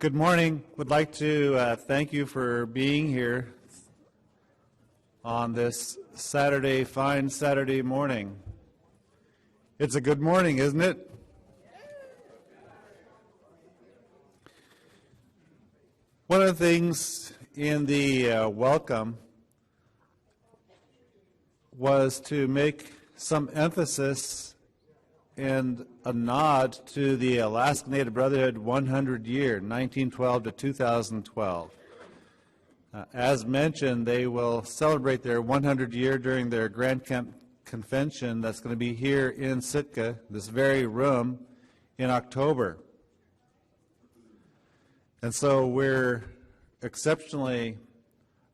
Good morning. Would like to thank you for being here on this Saturday, fine Saturday morning. It's a good morning, isn't it? One of the things in the welcome was to make some emphasis and a nod to the Alaska Native Brotherhood 100 year, 1912 to 2012. As mentioned, they will celebrate their 100 year during their Grand Camp Convention that's going to be here in Sitka, this very room, in October. And so we're exceptionally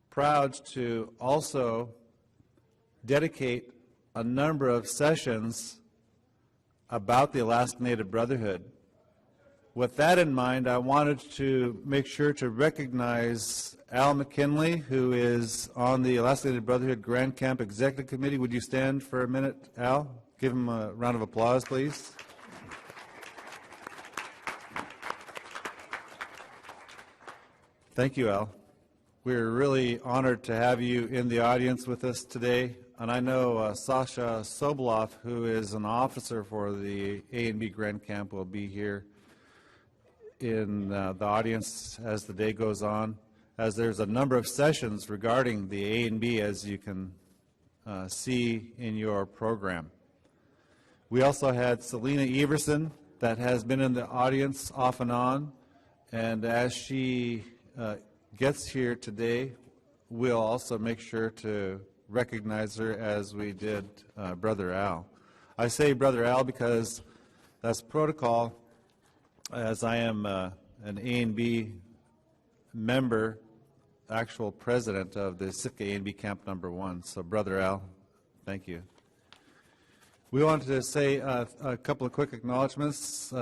proud to also dedicate a number of sessions about the Alaska Native Brotherhood. With that in mind, I wanted to make sure to recognize Al McKinley, who is on the Alaska Native Brotherhood Grand Camp Executive Committee. Would you stand for a minute, Al? Give him a round of applause, please. Thank you, Al. We're really honored to have you in the audience with us today. And I know Sasha Sobolov, who is an officer for the ANB Grand Camp, will be here in the audience as the day goes on, as there's a number of sessions regarding the ANB, as you can see in your program. We also had Selena Everson, that has been in the audience off and on, and as she gets here today, we'll also make sure to recognize her as we did Brother Al. I say Brother Al because that's protocol, as I am an ANB member, actual president of the Sitka ANB Camp Number 1. So Brother Al, thank you. We wanted to say a couple of quick acknowledgments.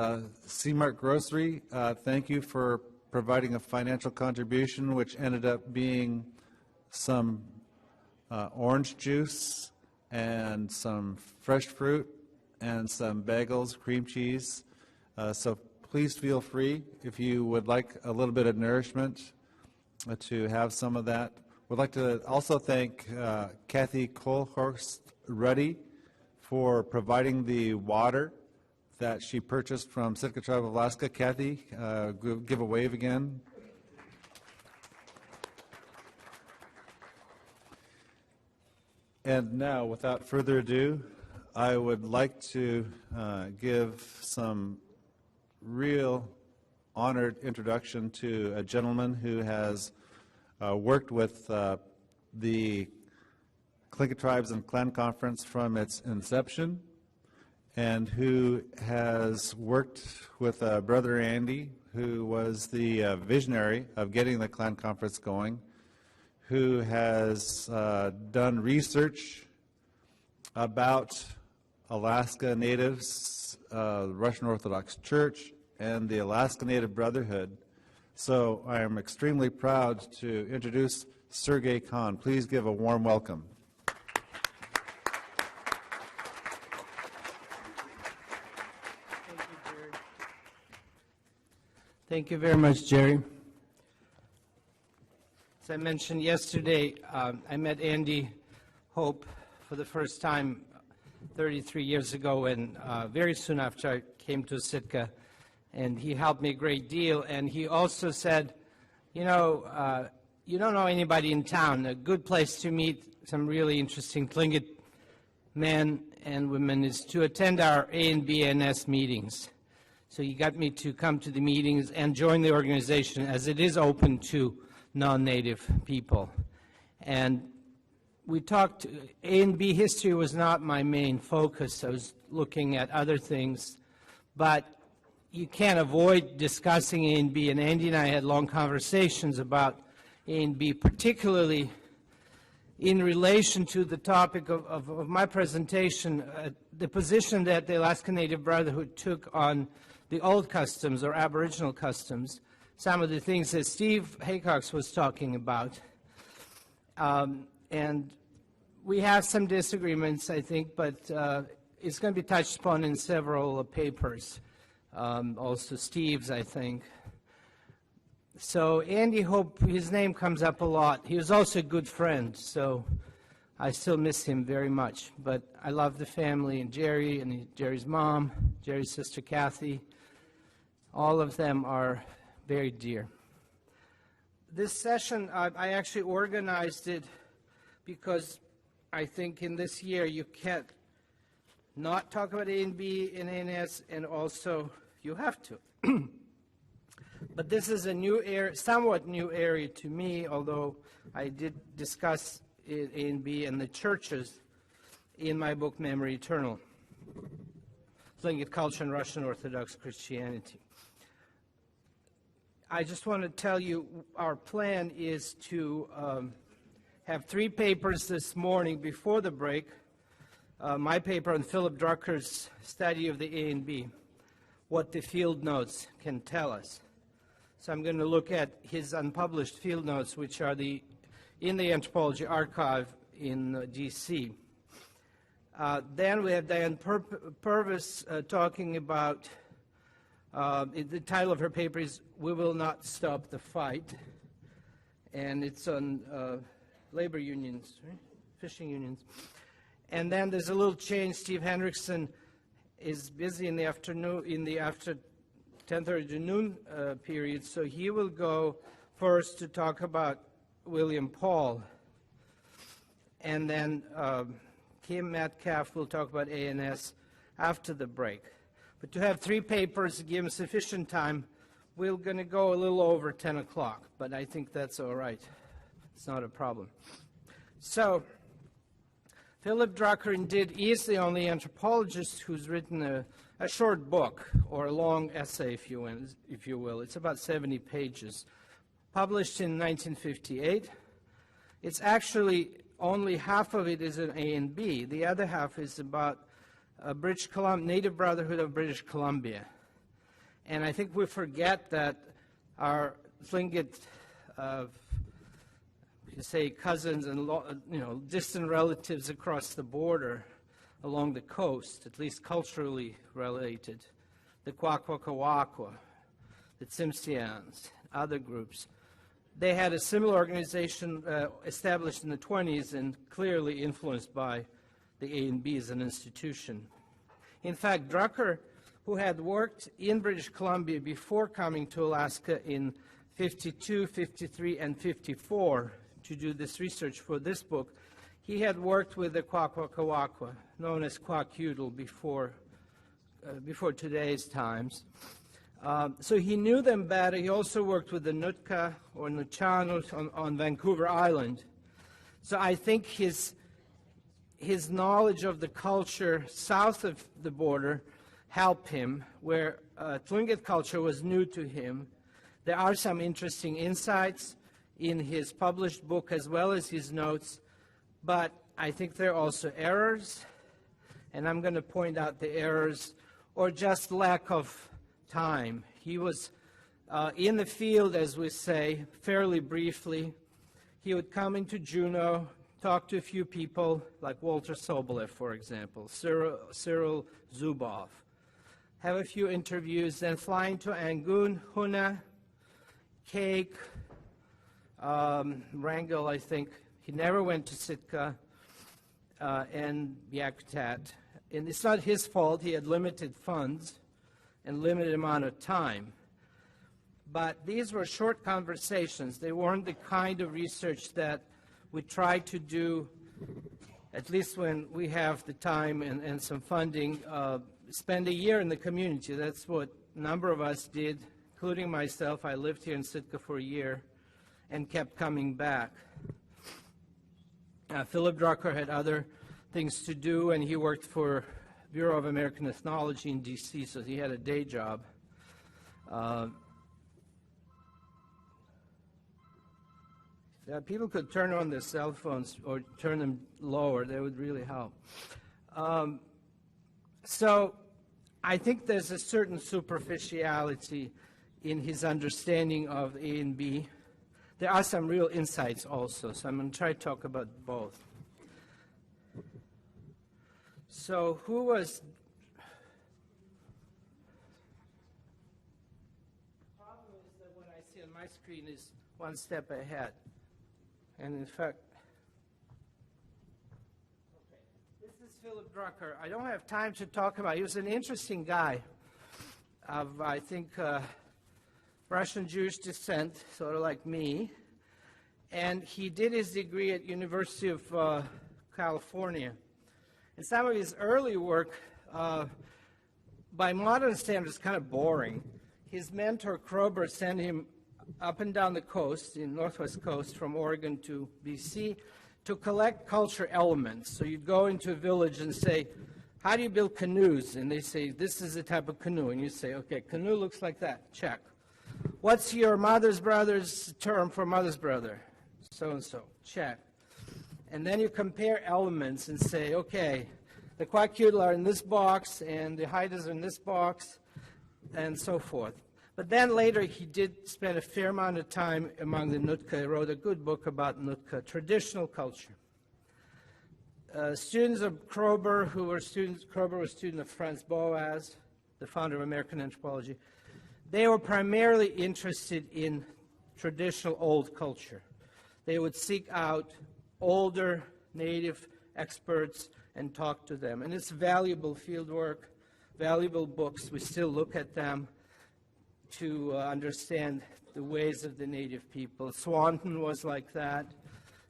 C-Mart Grocery, thank you for providing a financial contribution, which ended up being some orange juice and some fresh fruit and some bagels, cream cheese. So please feel free, if you would like a little bit of nourishment, to have some of that. We'd like to also thank Kathy Colhorst Ruddy for providing the water that she purchased from Sitka Tribe of Alaska. Kathy, give a wave again. And now, without further ado, I would like to give some real honored introduction to a gentleman who has worked with the Tlingit Tribes and Clan Conference from its inception, and who has worked with Brother Andy, who was the visionary of getting the Clan Conference going, who has done research about Alaska Natives, the Russian Orthodox Church, and the Alaska Native Brotherhood. So I am extremely proud to introduce Sergei Kan. Please give a warm welcome. Thank you, Jerry. Thank you very much, Jerry. As I mentioned yesterday, I met Andy Hope for the first time 33 years ago, and very soon after I came to Sitka, and he helped me a great deal. And he also said, you know, you don't know anybody in town. A good place to meet some really interesting Tlingit men and women is to attend our ANBNS meetings. So he got me to come to the meetings and join the organization, as it is open to non-native people. And we talked, ANB history was not my main focus. I was looking at other things, but you can't avoid discussing ANB, and Andy and I had long conversations about ANB, particularly in relation to the topic of my presentation, the position that the Alaska Native Brotherhood took on the old customs or Aboriginal customs, some of the things that Steve Haycox was talking about. And we have some disagreements, I think, but it's going to be touched upon in several papers, also Steve's, I think. So Andy Hope, his name comes up a lot. He was also a good friend, so I still miss him very much. But I love the family, and Jerry's mom, Jerry's sister Kathy. All of them are very dear. This session, I actually organized it because I think in this year you can't not talk about ANB and ANS, and also you have to. But this is a new area, somewhat new area to me, although I did discuss ANB and the churches in my book, Memory Eternal, Tlingit Culture and Russian Orthodox Christianity. I just want to tell you our plan is to have 3 papers this morning before the break. My paper on Philip Drucker's study of the ANB, what the field notes can tell us. So I'm going to look at his unpublished field notes, which are in the Anthropology Archive in D.C. Then we have Diane Purvis talking about, the title of her paper is We Will Not Stop the Fight, and it's on labor unions, right? Fishing unions. And then there's a little change. Steve Hendrickson is busy in the afternoon, after 10:30 to noon period, so he will go first to talk about William Paul, and then Kim Metcalf will talk about ANS after the break. But to have 3 papers, give him sufficient time, we're going to go a little over 10 o'clock, but I think that's all right. It's not a problem. So Philip Drucker indeed is the only anthropologist who's written a short book, or a long essay, if you will. It's about 70 pages, published in 1958. It's actually only half of it is an ANB. The other half is about Native Brotherhood of British Columbia. And I think we forget that our Tlingit, cousins and distant relatives across the border, along the coast, at least culturally related, the Kwakwaka'wakwa, the Tsimshians, other groups. They had a similar organization established in the 20s and clearly influenced by the ANB as an institution. In fact, Drucker, who had worked in British Columbia before coming to Alaska in 52, 53, and 54 to do this research for this book, he had worked with the Kwakwaka'wakwa, known as Kwakiutl before today's times. So he knew them better. He also worked with the Nootka or Nuu-chah-nulth on Vancouver Island. So I think his knowledge of the culture south of the border helped him, where Tlingit culture was new to him. There are some interesting insights in his published book as well as his notes, but I think there are also errors, and I'm going to point out the errors, or just lack of time. He was in the field, as we say, fairly briefly. He would come into Juneau, talk to a few people, like Walter Sobolev, for example, Cyril Zubov, have a few interviews, then fly into Angoon, Huna, Cake, Wrangell, I think. He never went to Sitka, and Yakutat. And it's not his fault. He had limited funds and limited amount of time. But these were short conversations. They weren't the kind of research that we try to do, at least when we have the time and some funding, spend a year in the community. That's what a number of us did, including myself. I lived here in Sitka for a year and kept coming back. Philip Drucker had other things to do, and he worked for Bureau of American Ethnology in D.C., so he had a day job. People could turn on their cell phones or turn them lower. That would really help. So I think there's a certain superficiality in his understanding of A and B. There are some real insights also, so I'm going to try to talk about both. So who was... The problem is that when I see on my screen is one step ahead. And in fact, okay, this is Philip Drucker. I don't have time to talk about. He was an interesting guy of, I think, Russian Jewish descent, sort of like me. And he did his degree at University of California. And some of his early work, by modern standards, is kind of boring. His mentor, Kroeber, sent him up and down the coast, in northwest coast, from Oregon to BC, to collect culture elements. So you'd go into a village and say, how do you build canoes? And they say, this is the type of canoe. And you say, okay, canoe looks like that, check. What's your mother's brother's term for mother's brother? So-and-so, check. And then you compare elements and say, okay, the quackula are in this box, and the haidas are in this box, and so forth. But then later he did spend a fair amount of time among the Nootka. He wrote a good book about Nootka, traditional culture. Students of Kroeber, Kroeber was a student of Franz Boas, the founder of American anthropology. They were primarily interested in traditional old culture. They would seek out older native experts and talk to them. And it's valuable field work, valuable books. We still look at them to understand the ways of the native people. Swanton was like that,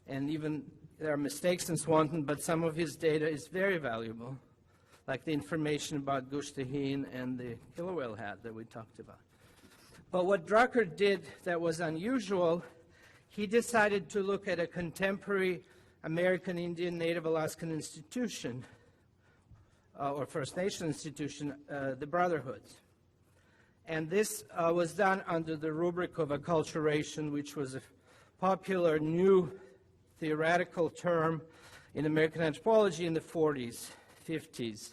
and even there are mistakes in Swanton, but some of his data is very valuable, like the information about Gush Tahin and the killer whale hat that we talked about. But what Drucker did that was unusual, he decided to look at a contemporary American Indian Native Alaskan institution, or First Nation institution, the Brotherhood. And this was done under the rubric of acculturation, which was a popular new theoretical term in American anthropology in the 40s, 50s.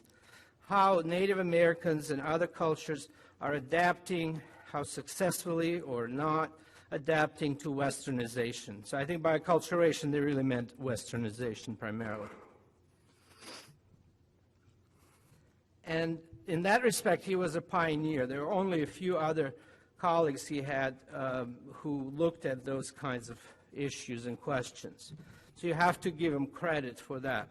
How Native Americans and other cultures are adapting, how successfully or not, adapting to westernization. So I think by acculturation they really meant westernization primarily. And in that respect, he was a pioneer. There were only a few other colleagues he had who looked at those kinds of issues and questions. So you have to give him credit for that.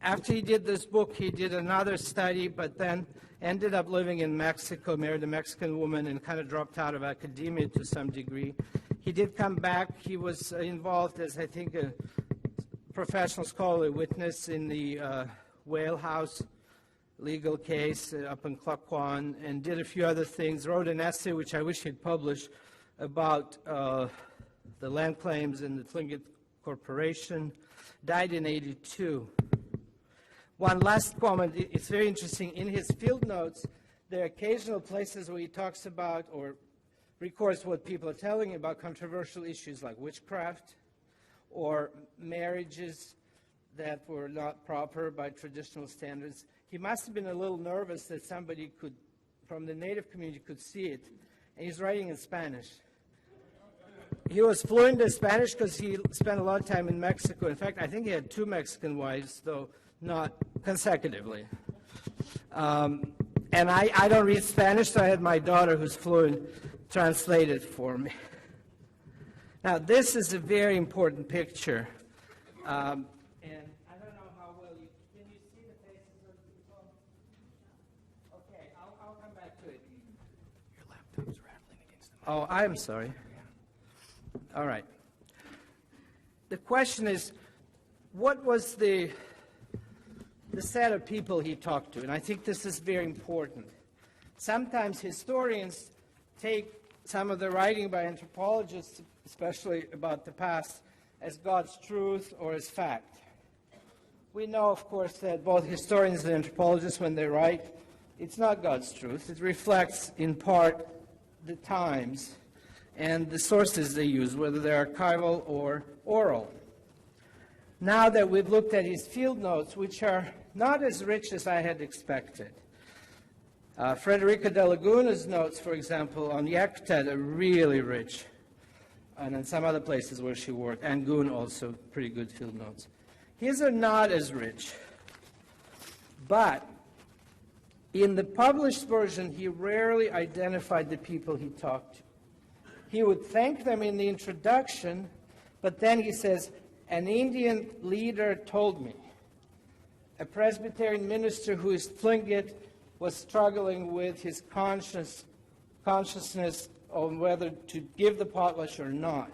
After he did this book, he did another study, but then ended up living in Mexico, married a Mexican woman, and kind of dropped out of academia to some degree. He did come back. He was involved as, I think, a professional scholarly witness in the Whale House legal case up in Klukwan, and did a few other things. Wrote an essay, which I wish he'd published, about the land claims in the Tlingit Corporation. Died in '82. One last comment. It's very interesting. In his field notes, there are occasional places where he talks about or records what people are telling him about controversial issues like witchcraft or marriages that were not proper by traditional standards. He must have been a little nervous that somebody could, from the native community, could see it. And he's writing in Spanish. He was fluent in Spanish because he spent a lot of time in Mexico. In fact, I think he had 2 Mexican wives, though not consecutively. And I don't read Spanish, so I had my daughter, who's fluent, translate it for me. Now, this is a very important picture. And I don't know how well can you see the faces of people? Okay, I'll come back to it. Your laptop's rattling against the mic. Oh, I'm sorry. All right. The question is, what was the set of people he talked to? And I think this is very important. Sometimes historians take some of the writing by anthropologists, especially about the past, as God's truth or as fact. We know, of course, that both historians and anthropologists, when they write, it's not God's truth. It reflects, in part, the times and the sources they use, whether they're archival or oral. Now that we've looked at his field notes, which are not as rich as I had expected. Frederica de Laguna's notes, for example, on Yakutat are really rich, and in some other places where she worked. Angoon also, pretty good field notes. His are not as rich, but In the published version, he rarely identified the people he talked to. He would thank them in the introduction, but then he says, an Indian leader told me. A Presbyterian minister who is Tlingit was struggling with his consciousness on whether to give the potlatch or not.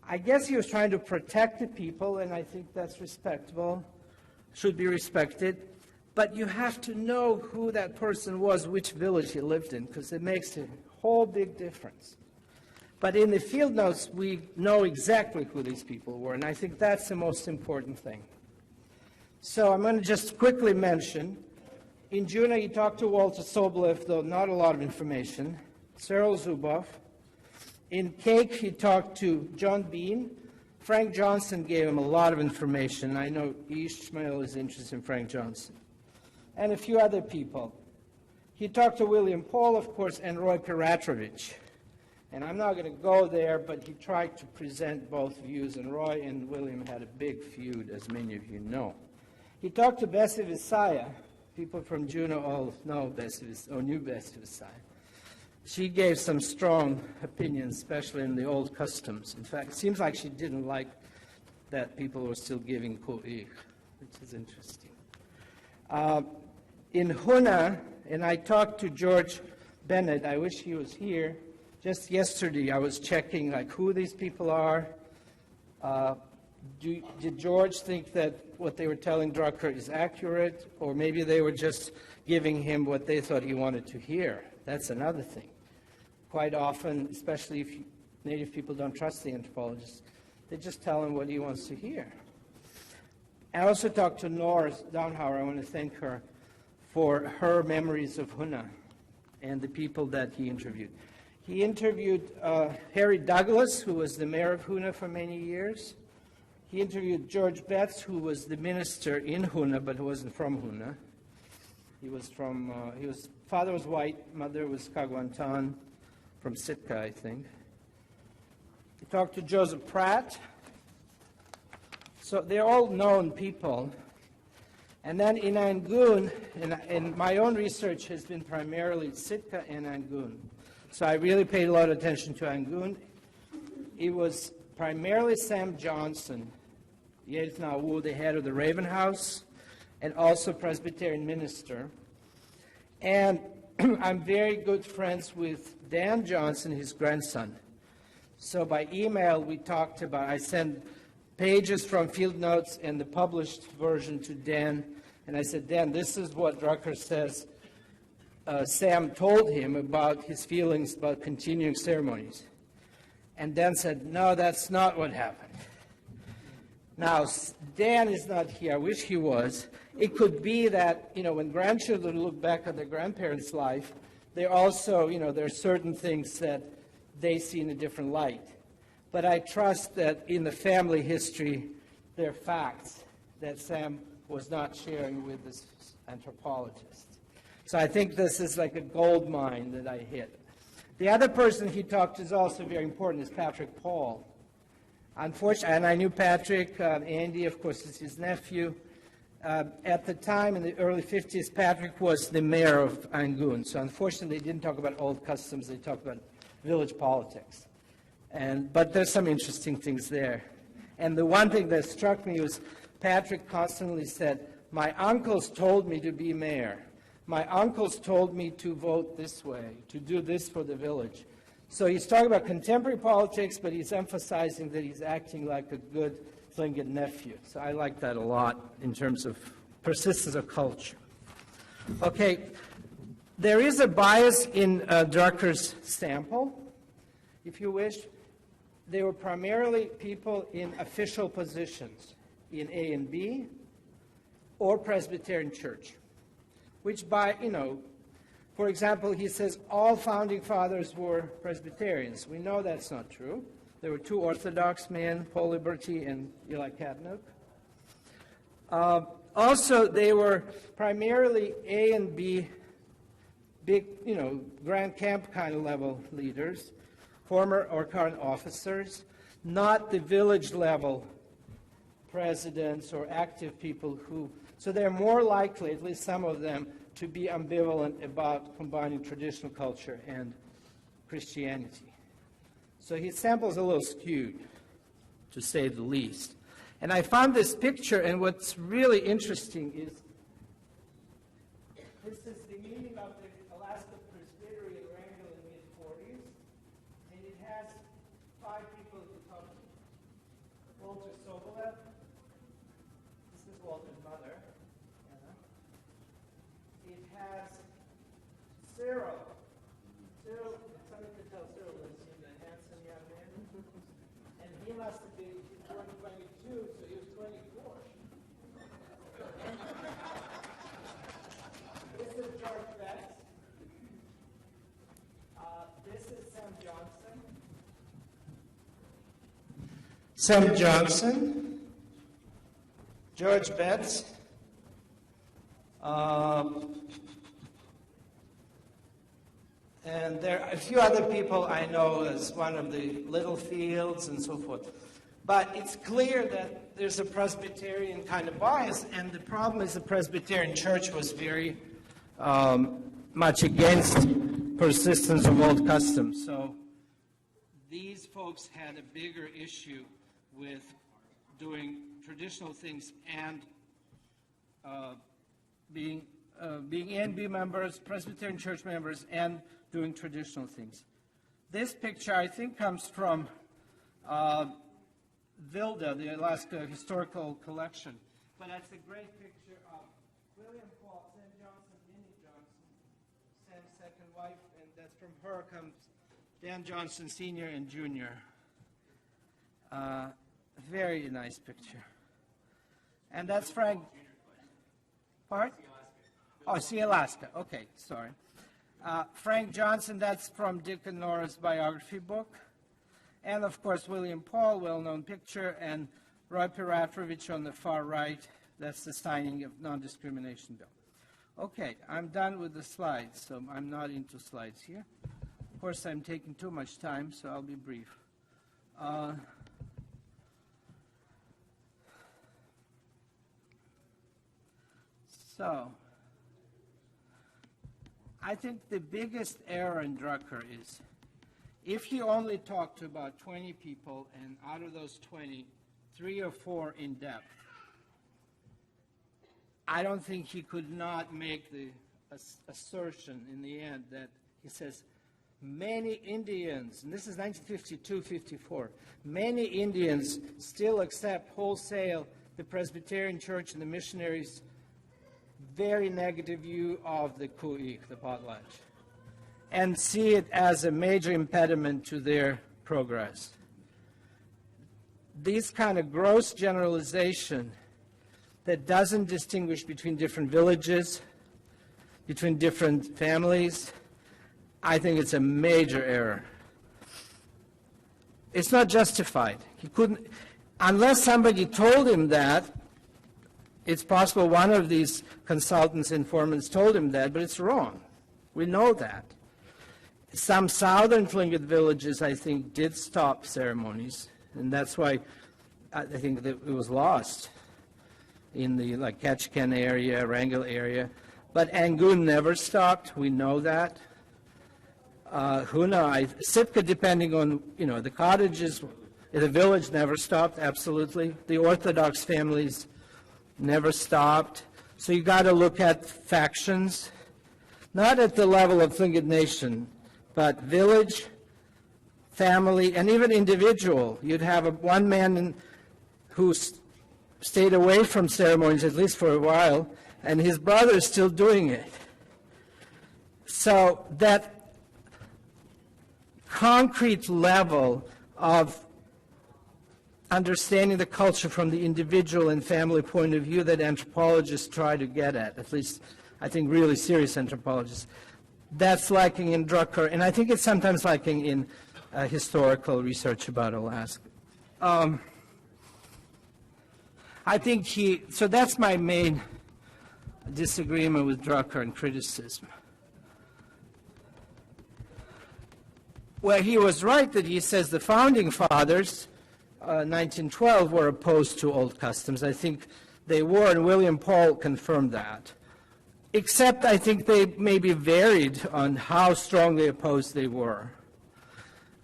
I guess he was trying to protect the people, and I think that's respectable, should be respected. But you have to know who that person was, which village he lived in, because it makes a whole big difference. But in the field notes, we know exactly who these people were, and I think that's the most important thing. So I'm going to just quickly mention, in Juna, he talked to Walter Soblev, though not a lot of information, Cyril Zuboff. In Cake, he talked to John Bean. Frank Johnson gave him a lot of information. I know Ishmael is interested in Frank Johnson. And a few other people. He talked to William Paul, of course, and Roy Piratrovich. And I'm not going to go there, but he tried to present both views, and Roy and William had a big feud, as many of you know. He talked to Bessie Visaya. People from Juneau all know Bessie, or knew Bessie Visaya. She gave some strong opinions, especially in the old customs. In fact, it seems like she didn't like that people were still giving ko'ich, which is interesting. In Huna, and I talked to George Bennett, I wish he was here. Just yesterday, I was checking like who these people are. Did George think that what they were telling Drucker is accurate, or maybe they were just giving him what they thought he wanted to hear? That's another thing. Quite often, especially if Native people don't trust the anthropologists, they just tell him what he wants to hear. I also talked to Nora Downhauer. I want to thank her for her memories of Huna and the people that he interviewed. He interviewed Harry Douglas, who was the mayor of Huna for many years. He interviewed George Betts, who was the minister in Huna, but who wasn't from Huna. He was from, father was white, mother was Kagwantan, from Sitka, I think. He talked to Joseph Pratt. So they're all known people. And then in Angoon, and my own research has been primarily Sitka and Angoon. So I really paid a lot of attention to Angoon. It was primarily Sam Johnson, Yedithnawu, the head of the Raven House, and also Presbyterian minister. And I'm very good friends with Dan Johnson, his grandson. So by email, we talked about, I sent pages from Fieldnotes and the published version to Dan. And I said, Dan, this is what Drucker says Sam told him about his feelings about continuing ceremonies. And Dan said, no, that's not what happened. Now, Dan is not here. I wish he was. It could be that, when grandchildren look back at their grandparents' life, they also, there are certain things that they see in a different light. But I trust that in the family history, there are facts that Sam was not sharing with this anthropologist. So I think this is like a gold mine that I hit. The other person he talked to is also very important, is Patrick Paul. Unfortunately, and I knew Patrick, Andy, of course, is his nephew. At the time, in the early 50s, Patrick was the mayor of Angoon. So unfortunately, they didn't talk about old customs, they talked about village politics. But there's some interesting things there. And the one thing that struck me was Patrick constantly said, my uncles told me to be mayor. My uncles told me to vote this way, to do this for the village. So he's talking about contemporary politics, but he's emphasizing that he's acting like a good Tlingit nephew. So I like that a lot in terms of persistence of culture. Okay, there is a bias in Drucker's sample, if you wish. They were primarily people in official positions in A and B or Presbyterian Church, which by, for example, he says all founding fathers were Presbyterians. We know that's not true. There were two Orthodox men, Paul Liberty and Eli Katnook. Also, they were primarily A and B, big, Grand Camp kind of level leaders, former or current officers, not the village level presidents or active people who, so they're more likely, at least some of them, to be ambivalent about combining traditional culture and Christianity. So his sample's a little skewed, to say the least. And I found this picture, and what's really interesting is this is the meeting of the Alaska Presbytery in Wrangell in the mid-40s, and it has 5 people at the top. Walter Sobolev, this is Walter's mother. It has Cyril. Cyril, somebody can tell Cyril that he's a handsome young man. And he must have been, he was 22, so he was 24. This is George Betts. This is Sam Johnson. Sam Johnson. George Betts. And there are a few other people I know as one of the Littlefields and so forth. But it's clear that there's a Presbyterian kind of bias, and the problem is the Presbyterian Church was very much against persistence of old customs. So these folks had a bigger issue with doing traditional things and being ANB members, Presbyterian Church members, and doing traditional things. This picture, I think, comes from VILDA, the Alaska Historical Collection. But that's a great picture of William Paul, Sam Johnson, Minnie Johnson, Sam's second wife, and that's from her comes Dan Johnson Sr. and Jr. Very nice picture. And that's Frank. Part? Oh, see Alaska. Okay, sorry. Frank Johnson, that's from Dick and Nora's biography book. And, of course, William Paul, well-known picture, and Roy Piratrovich on the far right. That's the signing of non-discrimination bill. Okay, I'm done with the slides, so I'm not into slides here. Of course, I'm taking too much time, so I'll be brief. So, I think the biggest error in Drucker is if he only talked to about 20 people, and out of those 20, 3 or 4 in depth, I don't think he could not make the assertion in the end that he says, many Indians, and this is 1952-54, many Indians still accept wholesale the Presbyterian Church and the missionaries' very negative view of the ku'ik, the potlatch, and see it as a major impediment to their progress. These kind of gross generalization that doesn't distinguish between different villages, between different families, I think it's a major error. It's not justified. He couldn't, unless somebody told him that. It's possible one of these consultants, informants told him that, but it's wrong. We know that. Some southern Tlingit villages, I think, did stop ceremonies, and that's why I think that it was lost in the Ketchikan area, Wrangell area. But Angoon never stopped. We know that. Huna, Sitka, depending on, the cottages, the village never stopped, absolutely. The Orthodox families never stopped. So you got to look at factions, not at the level of Tlingit nation, but village, family, and even individual. You'd have one man who stayed away from ceremonies, at least for a while, and his brother is still doing it. So that concrete level of understanding the culture from the individual and family point of view that anthropologists try to get at least I think really serious anthropologists, that's lacking in Drucker, and I think it's sometimes lacking in historical research about Alaska. I think so that's my main disagreement with Drucker and criticism. Where he was right that he says the founding fathers 1912 were opposed to old customs. I think they were, and William Paul confirmed that. except I think they maybe varied on how strongly opposed they were.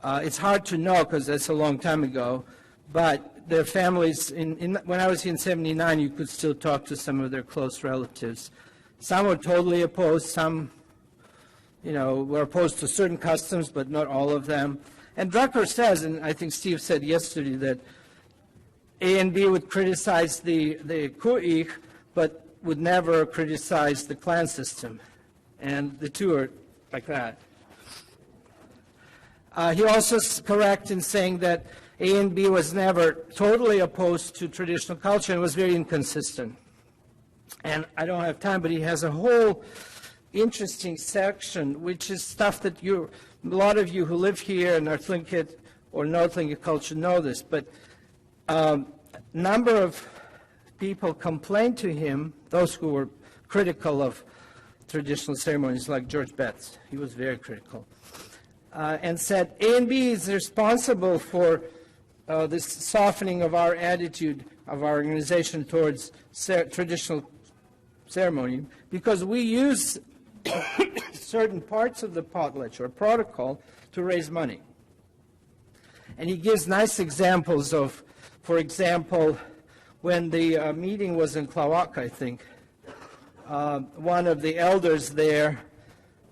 It's hard to know because that's a long time ago, but their families, when I was here in 79, you could still talk to some of their close relatives. Some were totally opposed, some were opposed to certain customs, but not all of them. And Drucker says, and I think Steve said yesterday, that ANB would criticize the Ku'ik, but would never criticize the clan system. And the two are like that. He also is correct in saying that ANB was never totally opposed to traditional culture and was very inconsistent. And I don't have time, but he has a whole interesting section, which is stuff that a lot of you who live here and are Tlingit or know Tlingit culture know this, but number of people complained to him, those who were critical of traditional ceremonies, like George Betts. He was very critical. And said, ANB is responsible for this softening of our attitude, of our organization towards traditional ceremony, because we use certain parts of the potlatch or protocol to raise money. And he gives nice examples of, for example, when the meeting was in Klawak, I think, one of the elders there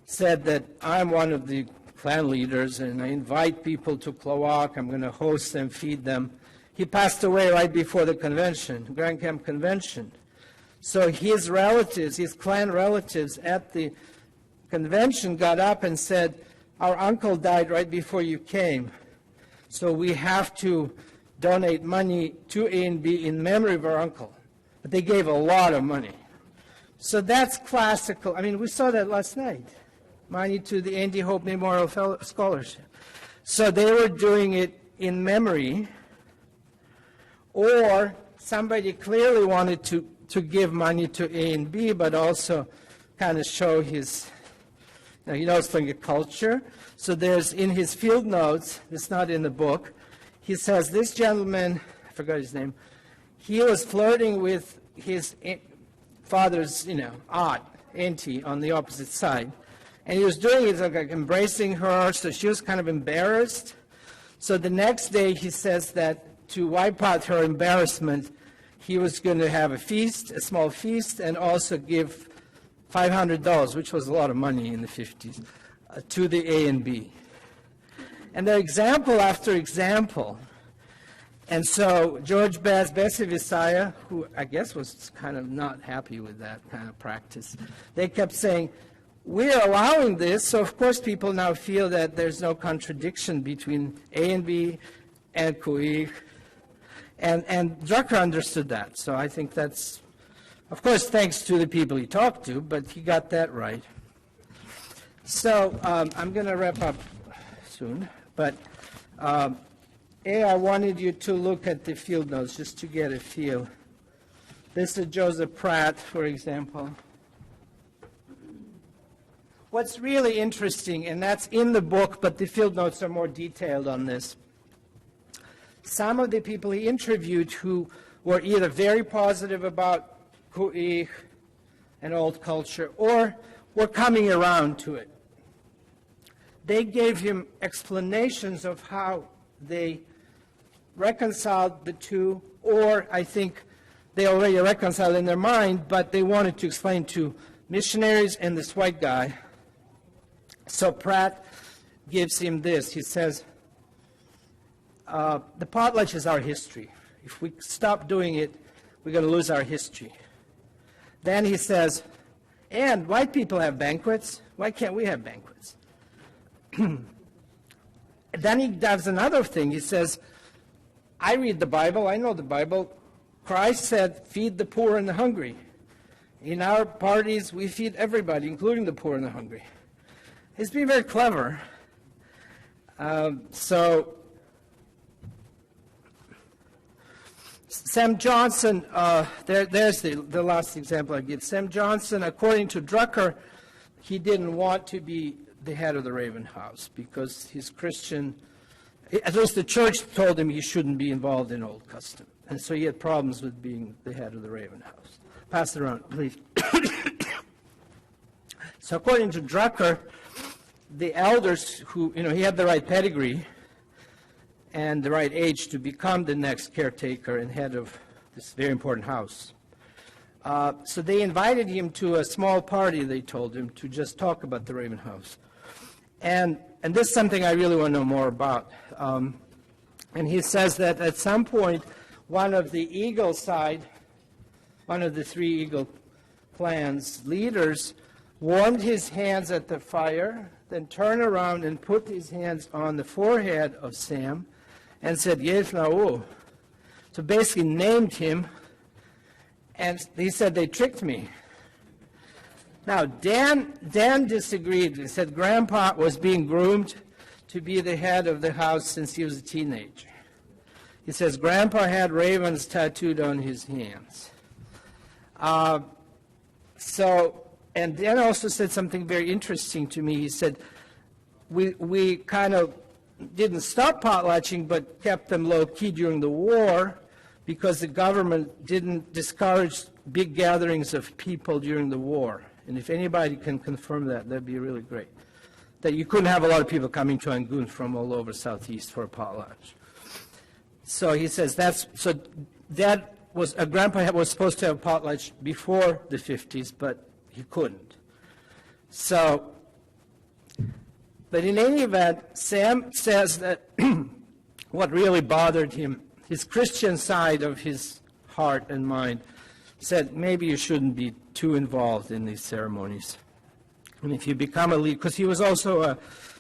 said that I'm one of the clan leaders and I invite people to Klawak, I'm going to host them, feed them. He passed away right before the convention, Grand Camp Convention. So his relatives, his clan relatives at the convention got up and said, our uncle died right before you came, so we have to donate money to ANB in memory of our uncle. But they gave a lot of money. So that's classical. I mean, we saw that last night. Money to the Andy Hope Memorial Scholarship. So they were doing it in memory, or somebody clearly wanted to give money to ANB, but also kind of show his, he knows Tlingit culture. So there's in his field notes, it's not in the book, he says this gentleman, I forgot his name, he was flirting with his father's, aunt, auntie, on the opposite side. And he was doing it like embracing her, so she was kind of embarrassed. So the next day he says that to wipe out her embarrassment, he was going to have a feast, a small feast, and also give $500, which was a lot of money in the 50s, to the ANB. And they're example after example. And so George Bessie Visaya, who I guess was kind of not happy with that kind of practice, they kept saying, we're allowing this, so of course people now feel that there's no contradiction between ANB and Ku'ik. And Drucker understood that, so I think that's, of course, thanks to the people he talked to, but he got that right. So I'm going to wrap up soon, but I wanted you to look at the field notes just to get a feel. This is Joseph Pratt, for example. What's really interesting, and that's in the book, but the field notes are more detailed on this. Some of the people he interviewed who were either very positive about Ku'ik and old culture or were coming around to it, they gave him explanations of how they reconciled the two, or I think they already reconciled in their mind, but they wanted to explain to missionaries and this white guy. So Pratt gives him this. He says, the potlatch is our history. If we stop doing it, we're going to lose our history. Then he says, and white people have banquets. Why can't we have banquets? Then he does another thing. He says, I read the Bible. I know the Bible. Christ said, feed the poor and the hungry. In our parties, we feed everybody, including the poor and the hungry. He's being very clever. So Sam Johnson, there's the last example I give. Sam Johnson, according to Drucker, he didn't want to be the head of the Raven House because he's Christian. At least the church told him he shouldn't be involved in old custom. And so he had problems with being the head of the Raven House. Pass it around, please. So according to Drucker, the elders who, he had the right pedigree and the right age to become the next caretaker and head of this very important house. So they invited him to a small party, they told him, to just talk about the Raven House. And this is something I really want to know more about. And he says that at some point, one of the Eagle side, one of the three Eagle clan's leaders, warmed his hands at the fire, then turned around and put his hands on the forehead of Sam and said, "Yes, now." So basically named him, and he said, "They tricked me." Now, Dan disagreed. He said Grandpa was being groomed to be the head of the house since he was a teenager. He says Grandpa had ravens tattooed on his hands. And Dan also said something very interesting to me. He said, we kind of didn't stop potlatching, but kept them low-key during the war because the government didn't discourage big gatherings of people during the war. And if anybody can confirm that, that'd be really great. That you couldn't have a lot of people coming to Angoon from all over Southeast for a potlatch. So he says Grandpa was supposed to have potlatch before the 50s, but he couldn't. So, but in any event, Sam says that what really bothered him, his Christian side of his heart and mind, said maybe you shouldn't be too involved in these ceremonies. And if you become a leader, because he was also a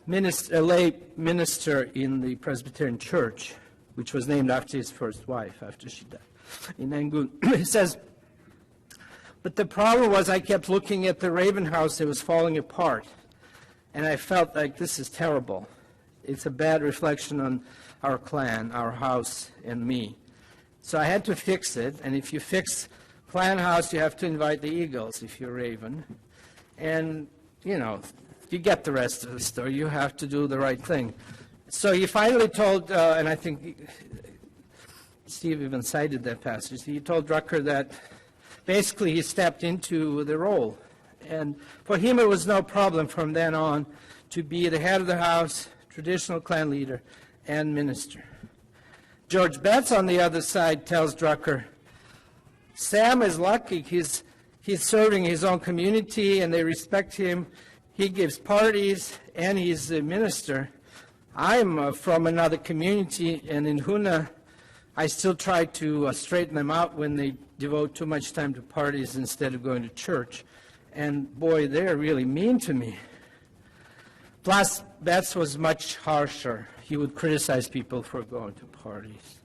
lay minister in the Presbyterian Church, which was named after his first wife, after she died, in Angoon. He says, but the problem was I kept looking at the Raven House, it was falling apart. And I felt like this is terrible. It's a bad reflection on our clan, our house, and me. So I had to fix it, and if you fix clan house, you have to invite the Eagles if you're Raven. And, you get the rest of the story. You have to do the right thing. So he finally told, and I think Steve even cited that passage, he told Drucker that basically he stepped into the role. And for him it was no problem from then on to be the head of the house, traditional clan leader, and minister. George Betts, on the other side, tells Drucker, Sam is lucky. He's serving his own community, and they respect him. He gives parties, and he's a minister. I'm from another community, and in Huna, I still try to straighten them out when they devote too much time to parties instead of going to church. And boy, they're really mean to me. Plus, Betts was much harsher. He would criticize people for going to parties.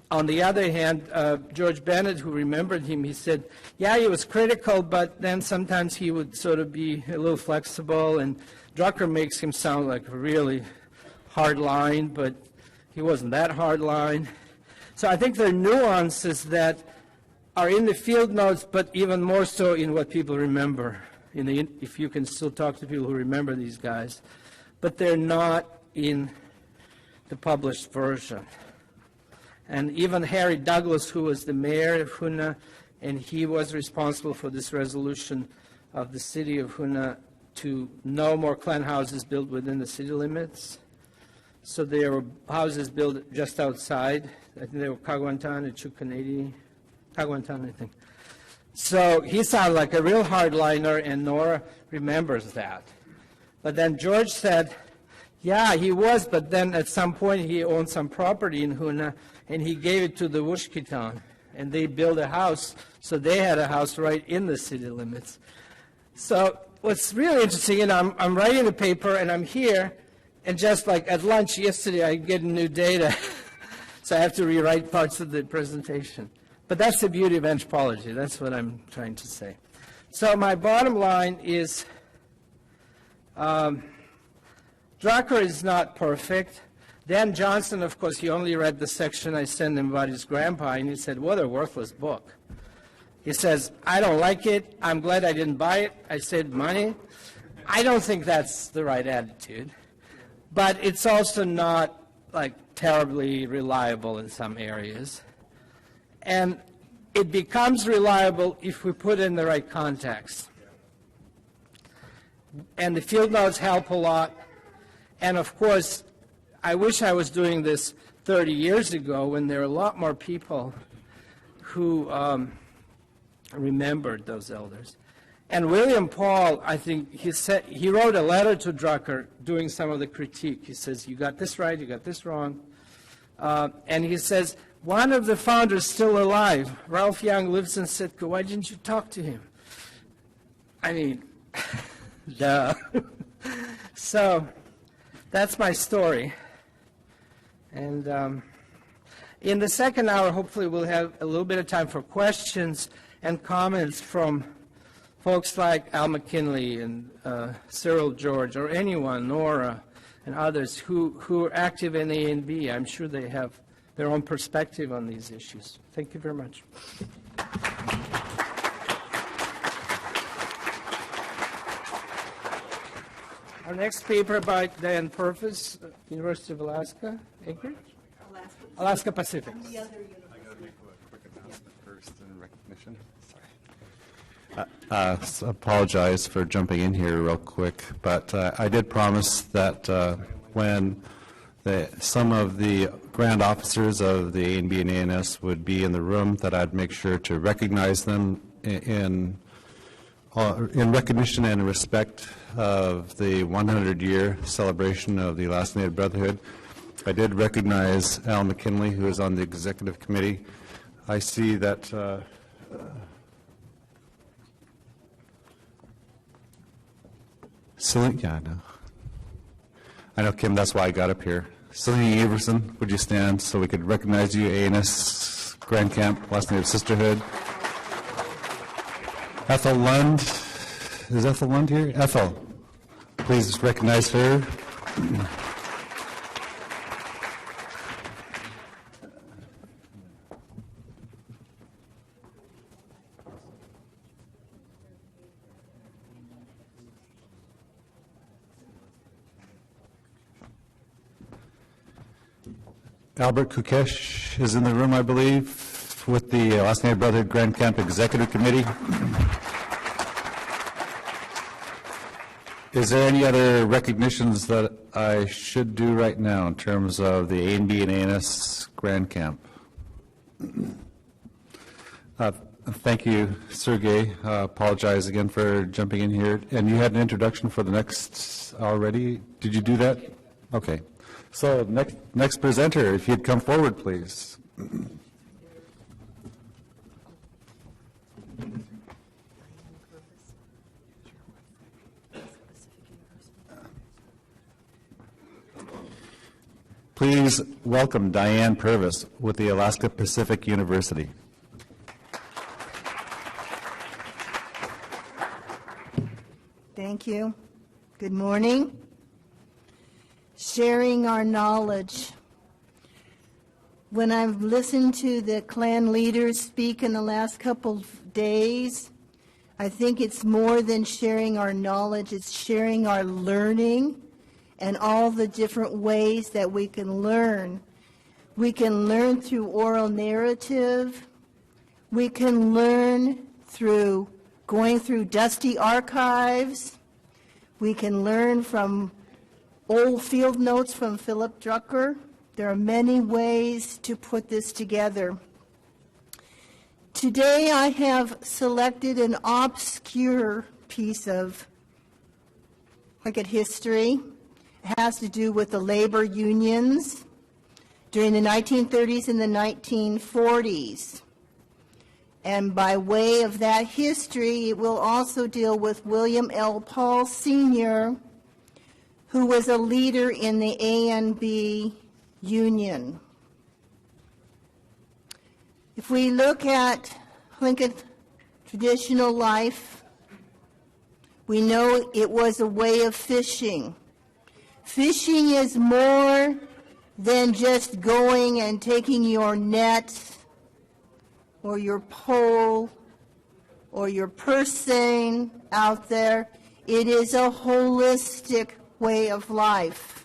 On the other hand, George Bennett, who remembered him, he said, yeah, he was critical, but then sometimes he would sort of be a little flexible, and Drucker makes him sound like a really hard line, but he wasn't that hard line. So I think there are nuances that are in the field notes, but even more so in what people remember, if you can still talk to people who remember these guys. But they're not in the published version. And even Harry Douglas, who was the mayor of Huna, and he was responsible for this resolution of the city of Huna to no more clan houses built within the city limits. So there were houses built just outside. I think they were Kagwantan and Chukanadi. Kagwantan, I think. So he sounded like a real hardliner, and Nora remembers that. But then George said, yeah, he was, but then at some point he owned some property in Huna, and he gave it to the Wushkitan, and they built a house, so they had a house right in the city limits. So what's really interesting, and I'm writing a paper, and I'm here, and just like at lunch yesterday, I get new data, so I have to rewrite parts of the presentation. But that's the beauty of anthropology. That's what I'm trying to say. So my bottom line is Drucker is not perfect. Dan Johnson, of course, he only read the section I sent him about his grandpa, and he said, what a worthless book. He says, I don't like it. I'm glad I didn't buy it. I saved money. I don't think that's the right attitude. But it's also not, like, terribly reliable in some areas. And it becomes reliable if we put it in the right context. And the field notes help a lot. And of course, I wish I was doing this 30 years ago when there were a lot more people who remembered those elders. And William Paul, I think, he wrote a letter to Drucker doing some of the critique. He says, you got this right, you got this wrong. And he says, one of the founders still alive, Ralph Young, lives in Sitka. Why didn't you talk to him? I mean, duh. So that's my story. And in the second hour, hopefully we'll have a little bit of time for questions and comments from folks like Al McKinley and Cyril George, or anyone, Nora and others who are active in ANB. I'm sure they have their own perspective on these issues. Thank you very much. Our next paper by Diane Purvis, University of Alaska, Anchorage? Alaska Pacific. I got to make a quick announcement first in recognition. Sorry. So apologize for jumping in here real quick, but I did promise that when some of the grand officers of the ANB and ANS would be in the room, that I'd make sure to recognize them in recognition and respect of the 100-year celebration of the Alaska Native Brotherhood. I did recognize Al McKinley, who is on the executive committee. I see that I know, Kim, that's why I got up here. Celine Everson, would you stand so we could recognize you, ANS Grand Camp, Alaska Native Sisterhood. Ethel Lund, is Ethel Lund here? Ethel, please recognize her. Albert Kukesh is in the room, I believe, with the Alaska Native Brotherhood Grand Camp Executive Committee. Is there any other recognitions that I should do right now in terms of the ANB and ANS Grand Camp? Thank you, Sergei. Apologize again for jumping in here. And you had an introduction for the next already. Did you do that? Okay. So next presenter, if you'd come forward, please. Please welcome Diane Purvis with the Alaska Pacific University. Thank you. Good morning. Sharing our knowledge. When I've listened to the clan leaders speak in the last couple of days, I think it's more than sharing our knowledge, it's sharing our learning and all the different ways that we can learn. We can learn through oral narrative. We can learn through going through dusty archives. We can learn from old field notes from Philip Drucker. There are many ways to put this together. Today I have selected an obscure piece of, look at history. It has to do with the labor unions during the 1930s and the 1940s. And by way of that history, it will also deal with William L. Paul Sr., who was a leader in the ANB union. If we look at Tlingit traditional life, we know it was a way of fishing. Fishing is more than just going and taking your net or your pole or your purse seine out there. It is a holistic way of life.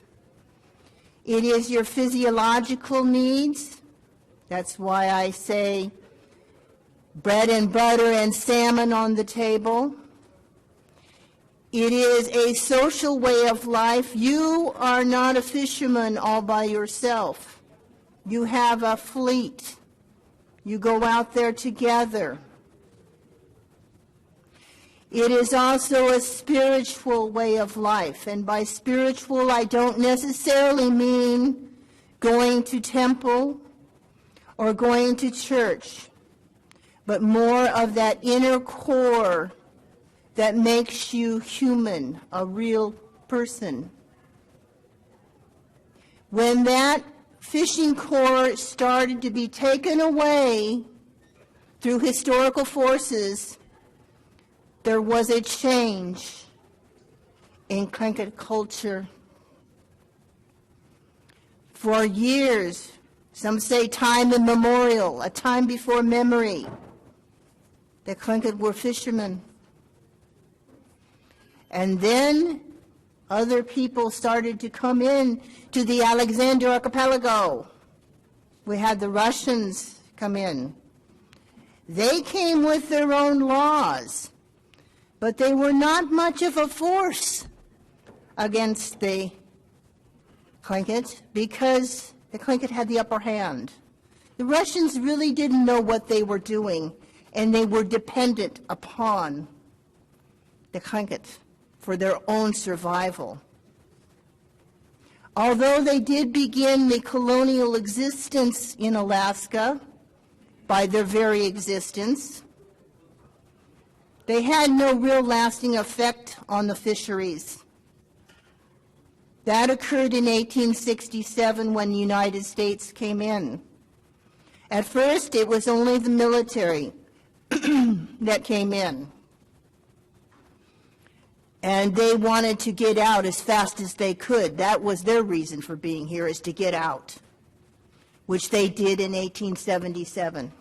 It is your physiological needs. That's why I say bread and butter and salmon on the table. It is a social way of life. You are not a fisherman all by yourself. You have a fleet. You go out there together. It is also a spiritual way of life. And by spiritual, I don't necessarily mean going to temple or going to church, but more of that inner core that makes you human, a real person. When that fishing core started to be taken away through historical forces, there was a change in Tlingit culture. For years, some say time immemorial, a time before memory, the Tlingit were fishermen. And then other people started to come in to the Alexander Archipelago. We had the Russians come in. They came with their own laws, but they were not much of a force against the Tlingit because the Tlingit had the upper hand. The Russians really didn't know what they were doing, and they were dependent upon the Tlingit for their own survival. Although they did begin the colonial existence in Alaska by their very existence, they had no real lasting effect on the fisheries. That occurred in 1867 when the United States came in. At first, it was only the military that came in. And they wanted to get out as fast as they could. That was their reason for being here, is to get out, which they did in 1877.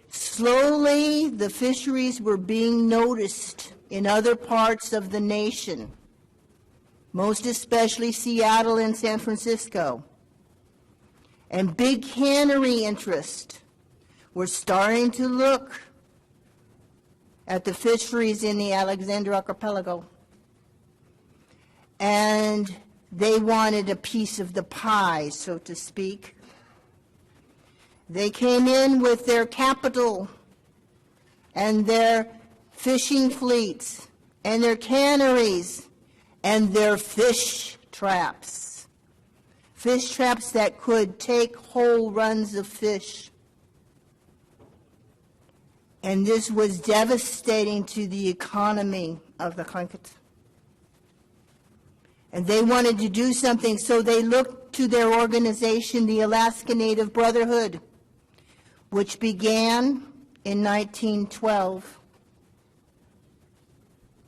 Slowly, the fisheries were being noticed in other parts of the nation, most especially Seattle and San Francisco. And big cannery interests were starting to look at the fisheries in the Alexander Archipelago. And they wanted a piece of the pie, so to speak. They came in with their capital and their fishing fleets and their canneries and their fish traps. Fish traps that could take whole runs of fish. And this was devastating to the economy of the Tlingit. And they wanted to do something, so they looked to their organization, the Alaska Native Brotherhood, which began in 1912.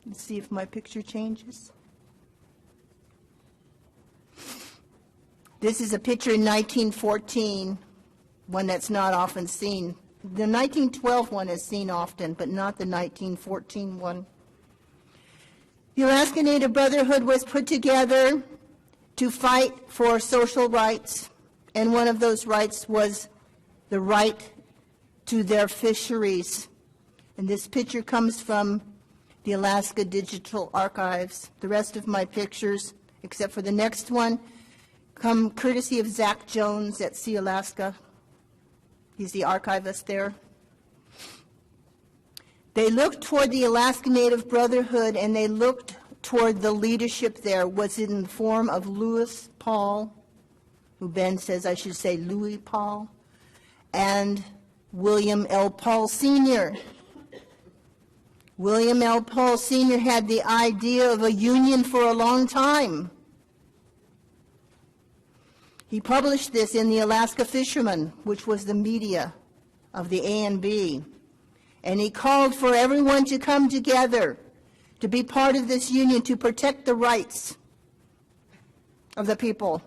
Let's see if my picture changes. This is a picture in 1914, one that's not often seen. The 1912 one is seen often, but not the 1914 one. The Alaska Native Brotherhood was put together to fight for social rights, and one of those rights was the right to their fisheries. And this picture comes from the Alaska Digital Archives. The rest of my pictures, except for the next one, come courtesy of Zach Jones at Sea Alaska. He's the archivist there. They looked toward the Alaska Native Brotherhood, and they looked toward the leadership there. Was in the form of Louis Paul, who Ben says I should say Louis Paul, and William L. Paul Sr. William L. Paul Sr. had the idea of a union for a long time. He published this in the Alaska Fisherman, which was the media of the ANB. And he called for everyone to come together to be part of this union to protect the rights of the people.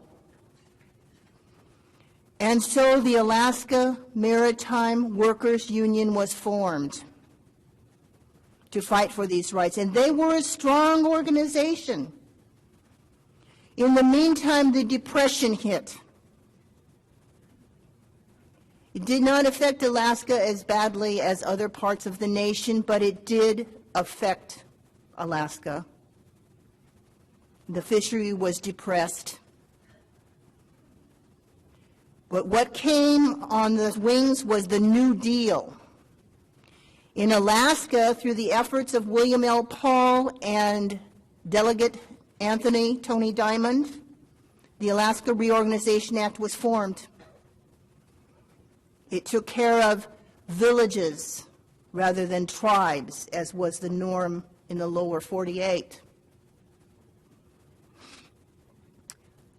And so the Alaska Maritime Workers Union was formed to fight for these rights. And they were a strong organization. In the meantime, the Depression hit. It did not affect Alaska as badly as other parts of the nation, but it did affect Alaska. The fishery was depressed. But what came on the wings was the New Deal. In Alaska, through the efforts of William L. Paul and Delegate Tony Diamond, the Alaska Reorganization Act was formed. It took care of villages rather than tribes, as was the norm in the lower 48.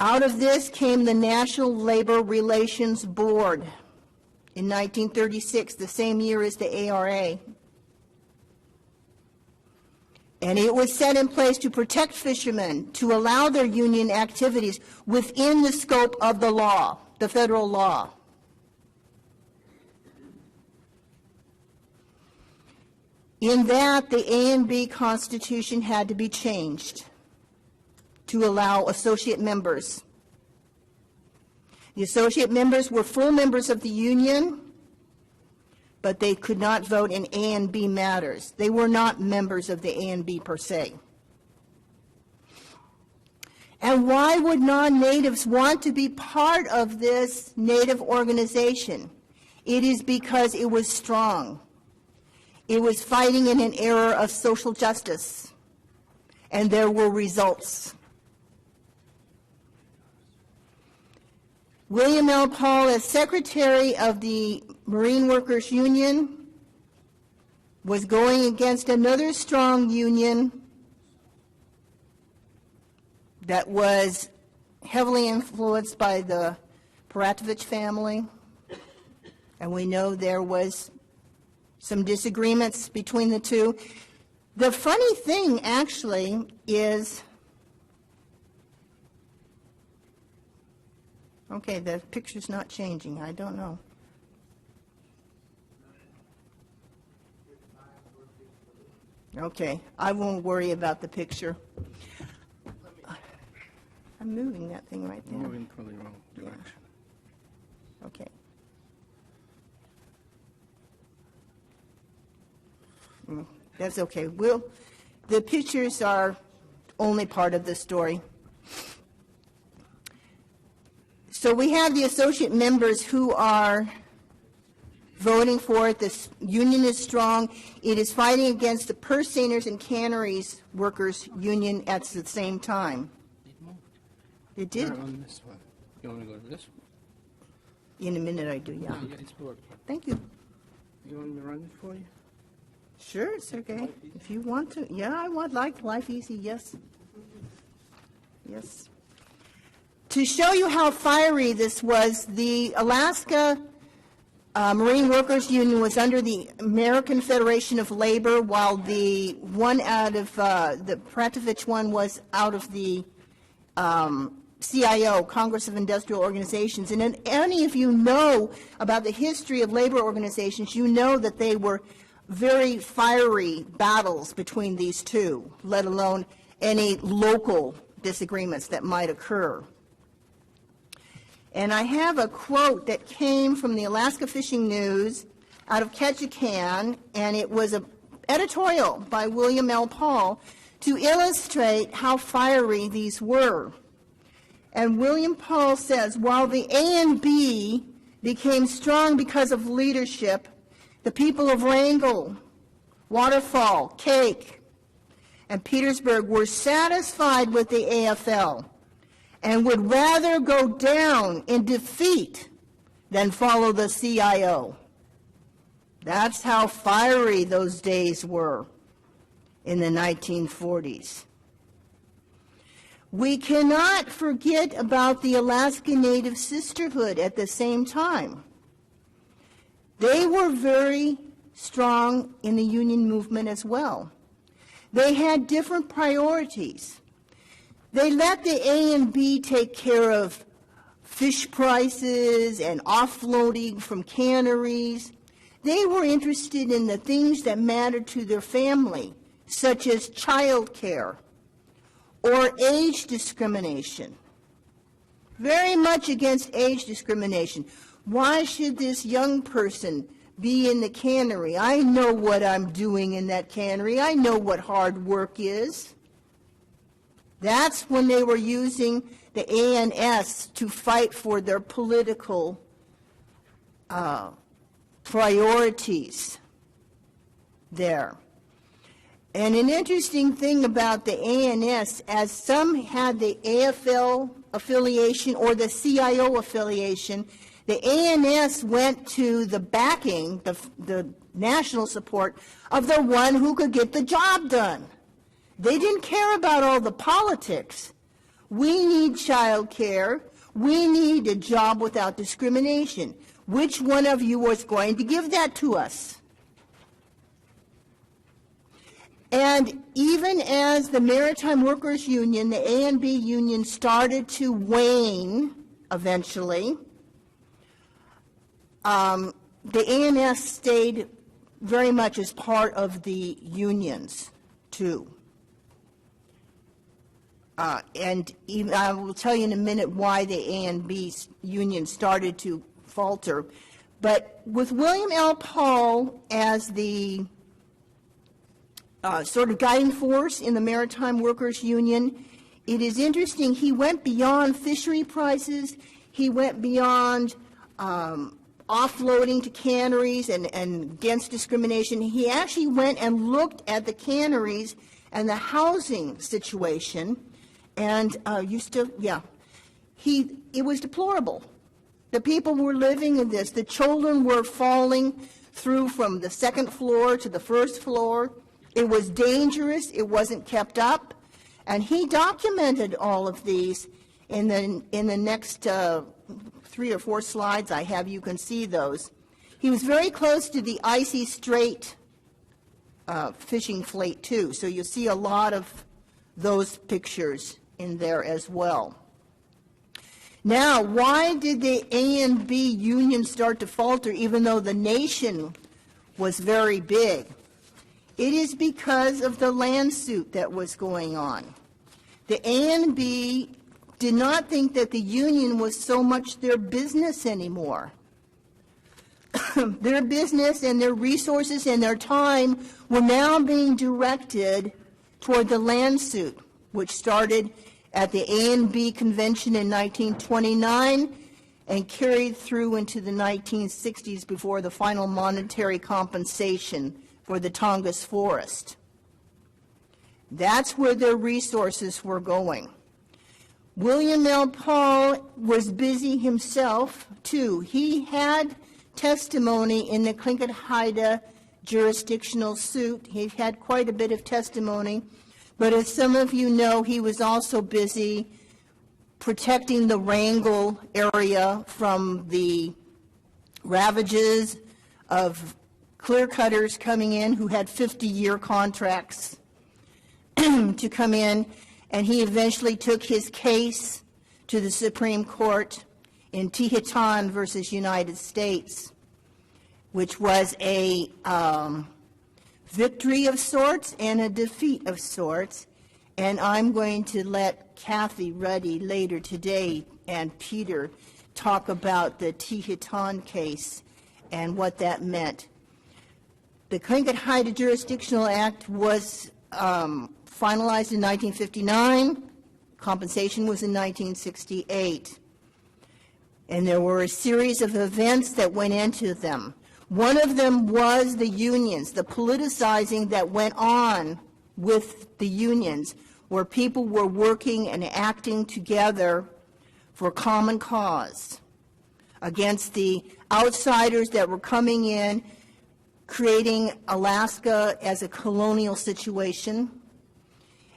Out of this came the National Labor Relations Board in 1936, the same year as the ARA. And it was set in place to protect fishermen, to allow their union activities within the scope of the law, the federal law. In that, the ANB Constitution had to be changed to allow associate members. The associate members were full members of the union, but they could not vote in ANB matters. They were not members of the ANB per se. And why would non-natives want to be part of this native organization? It is because it was strong. It was fighting in an era of social justice, and there were results. William L. Paul, as Secretary of the Marine Workers Union, was going against another strong union that was heavily influenced by the Paratovich family, and we know there was some disagreements between the two. The funny thing, actually, is, okay, the picture's not changing. I don't know. Okay, I won't worry about the picture. I'm moving that thing right there. Moving from the wrong direction. Okay. That's okay. The pictures are only part of the story. So we have the associate members who are voting for it. This union is strong. It is fighting against the purse seiners and canneries workers union at the same time. It moved. It did. On this one. You want to go to this one? In a minute I do, yeah. Yeah, it's working. Thank you. You want me to run it for you? Sure, Sergei, if you want to. Yeah, I would like life easy, yes. Yes. To show you how fiery this was, the Alaska Marine Workers Union was under the American Federation of Labor, while the one out of, the Paratovich one was out of the CIO, Congress of Industrial Organizations. And if any of you know about the history of labor organizations, you know that they were very fiery battles between these two, let alone any local disagreements that might occur. And I have a quote that came from the Alaska Fishing News out of Ketchikan, and it was an editorial by William L. Paul to illustrate how fiery these were. And William Paul says, while the ANB became strong because of leadership, the people of Wrangell, Waterfall, Cake, and Petersburg were satisfied with the AFL and would rather go down in defeat than follow the CIO. That's how fiery those days were in the 1940s. We cannot forget about the Alaska Native Sisterhood at the same time. They were very strong in the union movement as well. They had different priorities. They let the ANB take care of fish prices and offloading from canneries. They were interested in the things that mattered to their family, such as child care or age discrimination. Very much against age discrimination. Why should this young person be in the cannery? I know what I'm doing in that cannery. I know what hard work is. That's when they were using the ANS to fight for their political priorities there. And an interesting thing about the ANS, as some had the AFL affiliation or the CIO affiliation, the ANS went to the backing, the national support of the one who could get the job done. They didn't care about all the politics. We need child care. We need a job without discrimination. Which one of you was going to give that to us? And even as the Maritime Workers Union, the ANB union, started to wane eventually, the ANS stayed very much as part of the unions, too. And even, I will tell you in a minute why the ANB union started to falter. But with William L. Paul as the sort of guiding force in the Maritime Workers Union, it is interesting. He went beyond fishery prices. He went beyond offloading to canneries and against discrimination. He actually went and looked at the canneries and the housing situation, and it was deplorable. The people were living in this. The children were falling through from the second floor to the first floor. It was dangerous. It wasn't kept up. And he documented all of these in the next 3 or 4 slides I have. You can see those. He was very close to the icy strait fishing fleet, too. So you'll see a lot of those pictures in there as well. Now, why did the ANB union start to falter even though the nation was very big? It is because of the land suit that was going on. The ANB did not think that the union was so much their business anymore. Their business and their resources and their time were now being directed toward the land suit, which started at the ANB convention in 1929 and carried through into the 1960s before the final monetary compensation for the Tongass forest. That's where their resources were going. William L. Paul was busy himself, too. He had testimony in the Tlingit Haida jurisdictional suit. He had quite a bit of testimony. But as some of you know, he was also busy protecting the Wrangell area from the ravages of clear-cutters coming in who had 50-year contracts to come in, and he eventually took his case to the Supreme Court in Tihitan versus United States, which was a victory of sorts and a defeat of sorts. And I'm going to let Kathy Ruddy later today and Peter talk about the Tihitan case and what that meant. The Tlingit Haida Jurisdictional Act was finalized in 1959. Compensation was in 1968. And there were a series of events that went into them. One of them was the unions, the politicizing that went on with the unions, where people were working and acting together for a common cause against the outsiders that were coming in, creating Alaska as a colonial situation.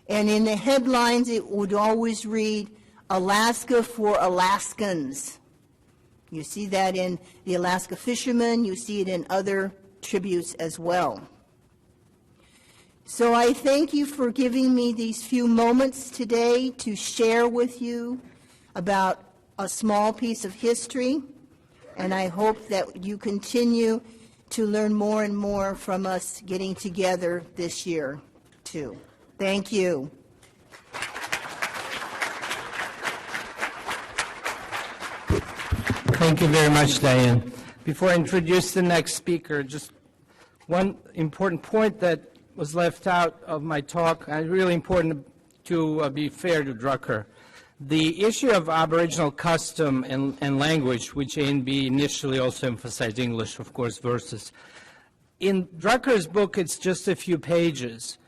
And in the headlines, it would always read, Alaska for Alaskans. You see that in the Alaska Fishermen. You see it in other tributes as well. So I thank you for giving me these few moments today to share with you about a small piece of history, and I hope that you continue to learn more and more from us getting together this year, too. Thank you. Thank you very much, Diane. Before I introduce the next speaker, just one important point that was left out of my talk, and really important to be fair to Drucker. The issue of Aboriginal custom and language, which ANB initially also emphasized English, of course, versus. In Drucker's book, it's just a few pages.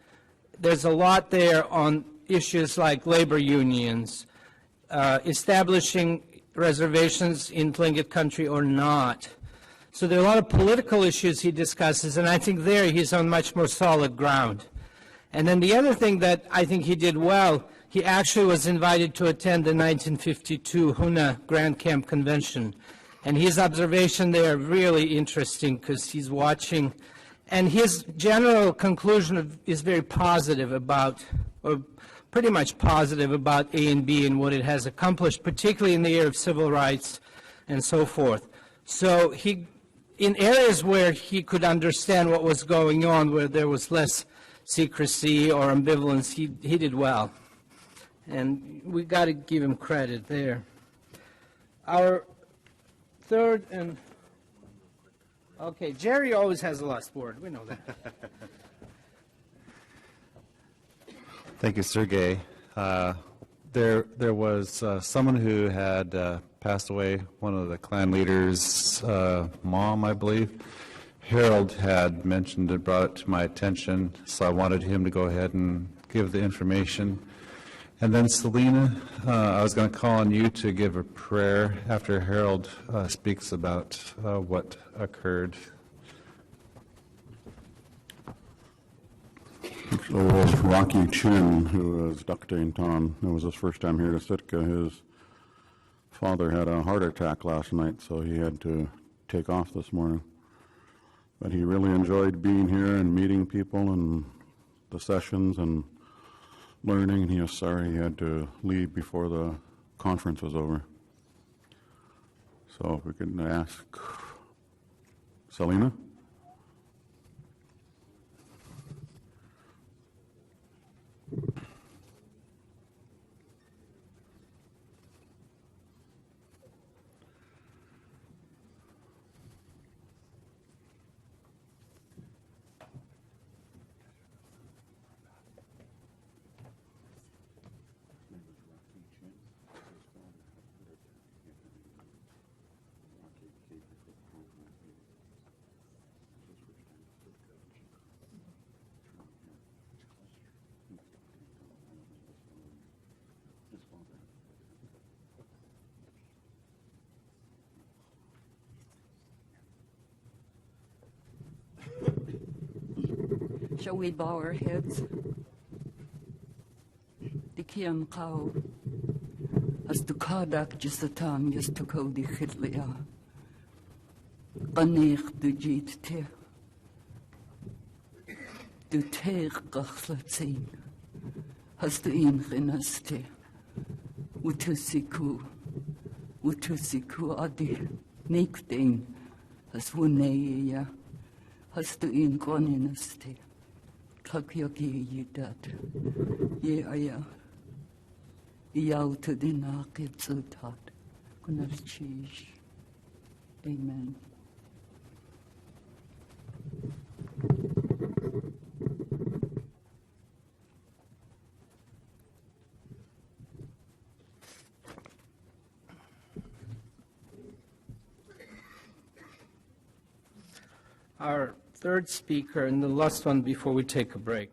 There's a lot there on issues like labor unions, establishing reservations in Tlingit country or not. So there are a lot of political issues he discusses, and I think there he's on much more solid ground. And then the other thing that I think he did well, he actually was invited to attend the 1952 Huna Grand Camp Convention. And his observation there really interesting because he's watching, and his general conclusion is very positive about, or pretty much positive about ANB and what it has accomplished, particularly in the area of civil rights and so forth. So he, in areas where he could understand what was going on, where there was less secrecy or ambivalence, he did well. And we got to give him credit there. Our third and, okay, Jerry always has the last word. We know that. Thank you, Sergei. There was someone who had passed away, one of the clan leaders' mom, I believe. Harold had mentioned and brought it to my attention, so I wanted him to go ahead and give the information. And then Selena, I was going to call on you to give a prayer after Harold speaks about what occurred. So it was Rocky Chin, who was Duckdane Tom. It was his first time here to Sitka. His father had a heart attack last night, so he had to take off this morning. But he really enjoyed being here and meeting people and the sessions and learning, and he was sorry he had to leave before the conference was over. So if we could ask Selena. Shall we bow our heads? The Kian Kau, as the Kardak Jisatam, yes to go the Hitlia. Ganeek du Jeet te. Du Teeg Gachlatzin, has the Ingenaste. Utusiku Adi, Nikdane, as Wuneya, has the Ingoninaste. Kakyoki yidat, ye aya, yaw to the naked zutat, kunarchish. Amen. Our third speaker and the last one before we take a break.